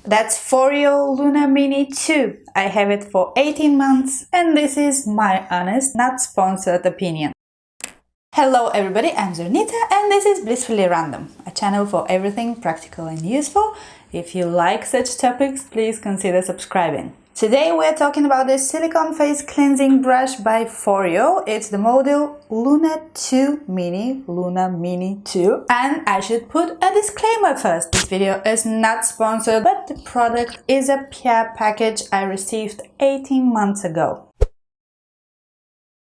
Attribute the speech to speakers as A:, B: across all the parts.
A: That's Foreo Luna Mini 2. I have it for 18 months and this is my honest, not sponsored opinion. Hello everybody, I'm Zernita and this is Blissfully Random, a channel for everything practical and useful. If you like such topics, please consider subscribing. Today we're talking about this silicone face cleansing brush by Foreo. It's the model Luna 2 Mini, Luna Mini 2. And I should put a disclaimer first. This video is not sponsored, but the product is a care package I received 18 months ago.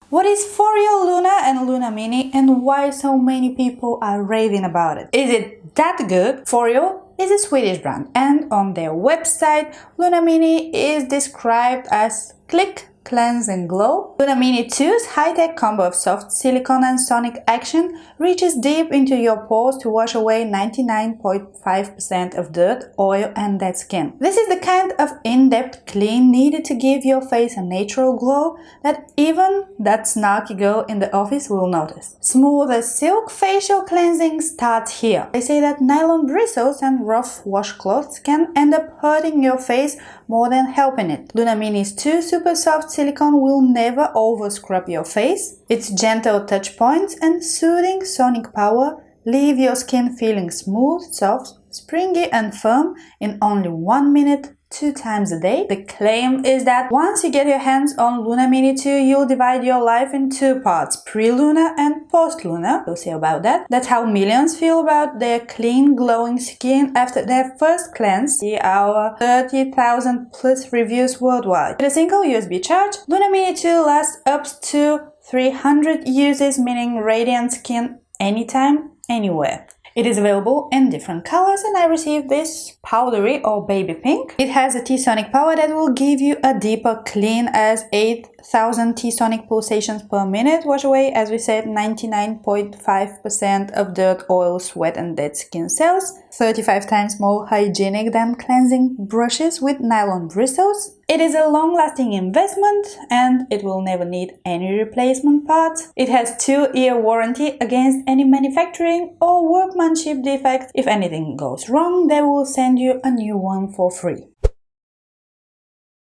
A: What is Foreo Luna and Luna Mini and why so many people are raving about it? Is it that good? Foreo is a Swedish brand and on their website Luna Mini is described as click, cleanse and glow. Luna Mini 2's high-tech combo of soft silicone and sonic action reaches deep into your pores to wash away 99.5% of dirt, oil and dead skin. This is the kind of in-depth clean needed to give your face a natural glow that even that snarky girl in the office will notice. Smooth as silk facial cleansing starts here. They say that nylon bristles and rough washcloths can end up hurting your face more than helping it. Luna Mini's 2 super soft silicone will never over-scrub your face. Its gentle touch points and soothing sonic power leave your skin feeling smooth, soft, springy and firm in only 1 minute, 2 times a day. The claim is that once you get your hands on Luna Mini 2, you'll divide your life in 2 parts, pre-Luna and post-Luna. We'll see about that. That's how millions feel about their clean, glowing skin after their first cleanse. See our 30,000 plus reviews worldwide. With a single USB charge, Luna Mini 2 lasts up to 300 uses, meaning radiant skin anytime, anywhere. It is available in different colors and I received this powdery or baby pink. It has a T-sonic power that will give you a deeper clean as 8,000 T-sonic pulsations per minute wash away, as we said, 99.5% of dirt, oil, sweat and dead skin cells. 35 times more hygienic than cleansing brushes with nylon bristles. It is a long-lasting investment and it will never need any replacement parts. It has 2-year warranty against any manufacturing or workmanship defects. If anything goes wrong, they will send you a new one for free.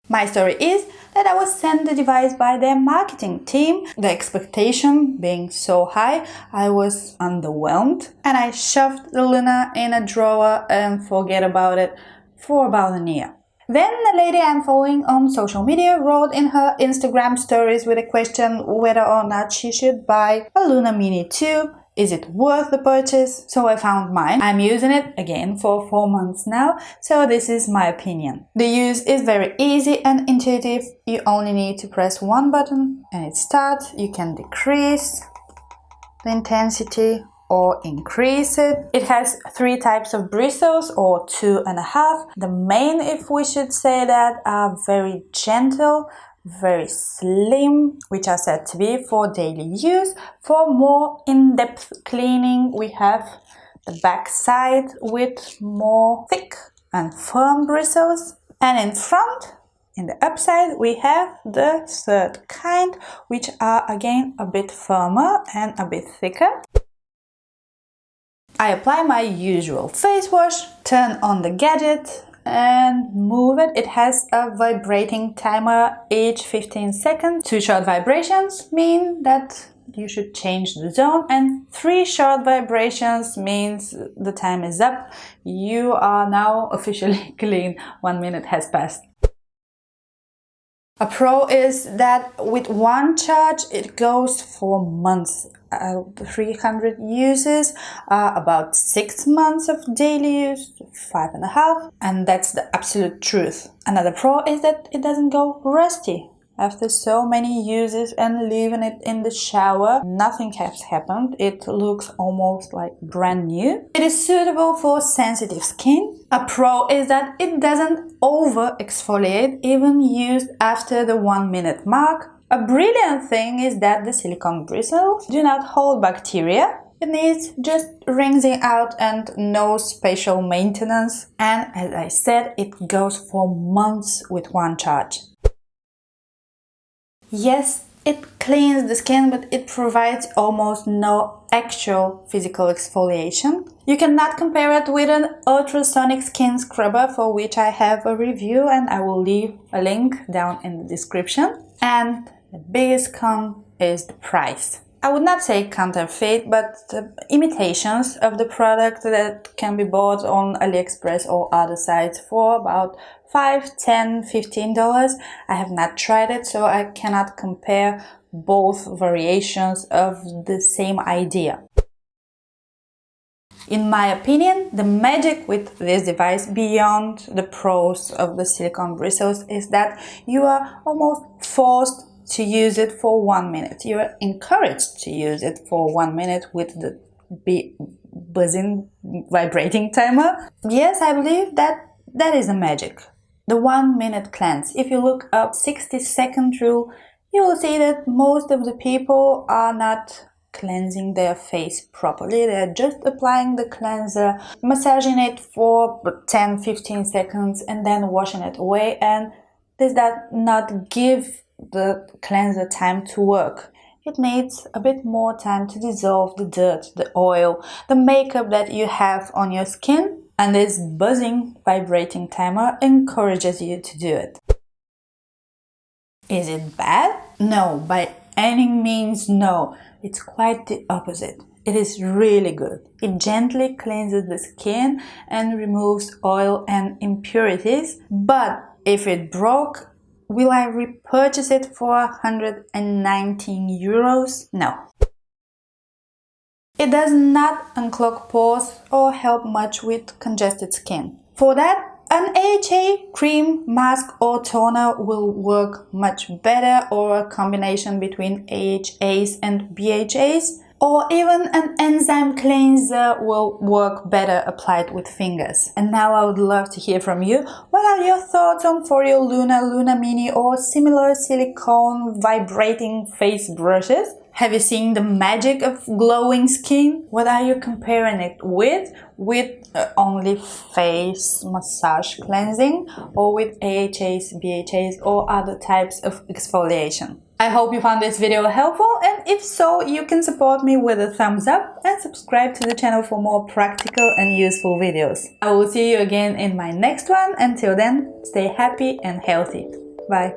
A: My story is that I was sent the device by their marketing team. The expectation being so high, I was underwhelmed and I shoved the Luna in a drawer and forget about it for about a year. Then the lady I'm following on social media wrote in her Instagram stories with a question whether or not she should buy a Luna Mini 2. Is it worth the purchase? So I found mine. I'm using it again for 4 months now, so this is my opinion. The use is very easy and intuitive. You only need to press one button and it starts. You can decrease the intensity or increase it. It has 3 types of bristles or 2.5. The main, if we should say that, are very gentle, very slim, which are said to be for daily use. For more in-depth cleaning, we have the back side with more thick and firm bristles. And in front, in the upside, we have the 3rd kind, which are again a bit firmer and a bit thicker. I apply my usual face wash, turn on the gadget and move it. It has a vibrating timer each 15 seconds. 2 short vibrations mean that you should change the zone and 3 short vibrations means the time is up. You are now officially clean. 1 minute has passed. A pro is that with one charge it goes for months. 300 uses, about 6 months of daily use, 5.5, and that's the absolute truth. Another pro is that it doesn't go rusty. After so many uses and leaving it in the shower, nothing has happened. It looks almost like brand new. It is suitable for sensitive skin. A pro is that it doesn't over exfoliate even used after the 1 minute mark. A brilliant thing is that the silicone bristles do not hold bacteria. It needs just rinsing out and no special maintenance. And as I said, it goes for months with one charge. Yes, it cleans the skin, but it provides almost no actual physical exfoliation. You cannot compare it with an ultrasonic skin scrubber, for which I have a review and I will leave a link down in the description. And the biggest con is the price. I would not say counterfeit, but imitations of the product that can be bought on AliExpress or other sites for about $5, $10, $15. I have not tried it, so I cannot compare both variations of the same idea. In my opinion, the magic with this device, beyond the pros of the silicone bristles, is that you are almost forced to use it for 1 minute. You are encouraged to use it for 1 minute with the buzzing, vibrating timer. Yes, I believe that is the magic. The 1 minute cleanse. If you look up 60-second rule, you will see that most of the people are not cleansing their face properly. They're just applying the cleanser, massaging it for 10-15 seconds and then washing it away, and this does not give the cleanser time to work. It needs a bit more time to dissolve the dirt, the oil, the makeup that you have on your skin, and this buzzing, vibrating timer encourages you to do it. Is it bad? No, by any means no. It's quite the opposite. It is really good. It gently cleanses the skin and removes oil and impurities. But if it broke, will I repurchase it for 119 euros? No. It does not unclog pores or help much with congested skin. For that, an AHA cream, mask or toner will work much better, or a combination between AHAs and BHAs, or even an enzyme cleanser will work better applied with fingers. And now I would love to hear from you. What are your thoughts on Foreo Luna, Luna Mini or similar silicone vibrating face brushes? Have you seen the magic of glowing skin? What are you comparing it with? With only face massage cleansing, or with AHAs, BHAs or other types of exfoliation? I hope you found this video helpful, and if so, you can support me with a thumbs up and subscribe to the channel for more practical and useful videos. I will see you again in my next one. Until then, stay happy and healthy. Bye.